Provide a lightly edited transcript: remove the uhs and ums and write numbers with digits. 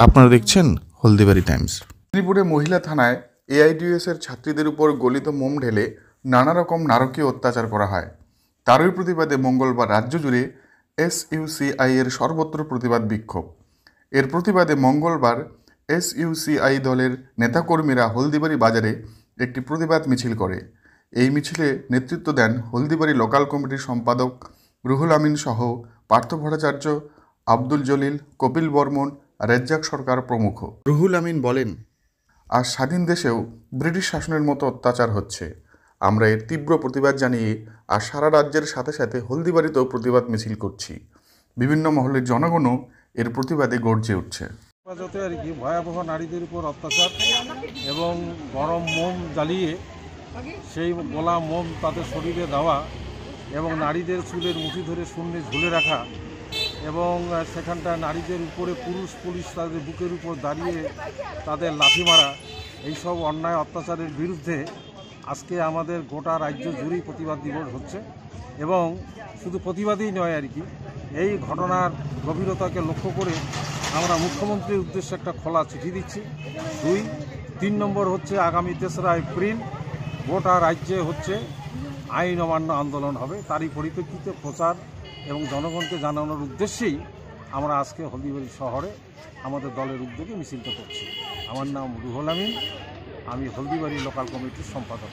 আপনারা দেখছেন হলদিবাড়ি টাইমস। মেদিনীপুরে মহিলা থানায় এআইডিএস এর ছাত্রীদের উপর গলিত মোম ঢেলে নানা রকম নারকীয় অত্যাচার করা হয়। তারই প্রতিবাদে মঙ্গলবার রাজ্য জুড়ে এসইউসিআই এর সর্বত্র প্রতিবাদ বিক্ষোভ। এর প্রতিবাদে মঙ্গলবার এসইউসিআই দলের নেতাকর্মীরা হলদিবাড়ি বাজারে একটি প্রতিবাদ মিছিল করে। এই মিছিলে নেতৃত্ব দেন হলদিবাড়ি লোকাল কমিটির সম্পাদক রুহুল আমিন সহ পার্থ ভট্টাচার্য, আব্দুল জলিল, কপিল বর্মন, রেজ্জাক সরকার প্রমুখ। রুহুল আমিন বলেন, আজ স্বাধীন দেশেও ব্রিটিশ শাসনের মতো অত্যাচার হচ্ছে। আমরা এর তীব্র প্রতিবাদ জানিয়ে আর সারা রাজ্যের সাথে সাথে হলদিবাড়িতেও প্রতিবাদ মিছিল করছি। বিভিন্ন মহলের জনগণও এর প্রতিবাদে গর্জে উঠছে। হেফাজতে আর কি ভয়াবহ নারীদের উপর অত্যাচার এবং গরম মোম জ্বালিয়ে সেই গোলা মোম তাদের শরীরে দেওয়া এবং নারীদের চুলের মুঠি ধরে শূন্যে ঝুলে রাখা এবং সেখানটা নারীদের উপরে পুলিশ তাদের বুকের উপর দাঁড়িয়ে তাদের লাথি মারা, এইসব অন্যায় অত্যাচারের বিরুদ্ধে আজকে আমাদের গোটা রাজ্য জুড়েই প্রতিবাদ দিবস হচ্ছে। এবং শুধু প্রতিবাদই নয় আর কি, এই ঘটনার গভীরতাকে লক্ষ্য করে আমরা মুখ্যমন্ত্রীর উদ্দেশ্যে একটা খোলা চিঠি দিচ্ছি। 3 নম্বর হচ্ছে আগামী 3রা এপ্রিল গোটা রাজ্যে হচ্ছে আইন অমান্য আন্দোলন হবে। তারই পরিপ্রেক্ষিতে প্রচার এবং জনগণকে জানানোর উদ্দেশ্যেই আমরা আজকে হলদিবাড়ি শহরে আমাদের দলের উদ্যোগে মিছিলটা করছি। আমার নাম রুহুল আমিন, আমি হলদিবাড়ি লোকাল কমিটির সম্পাদক।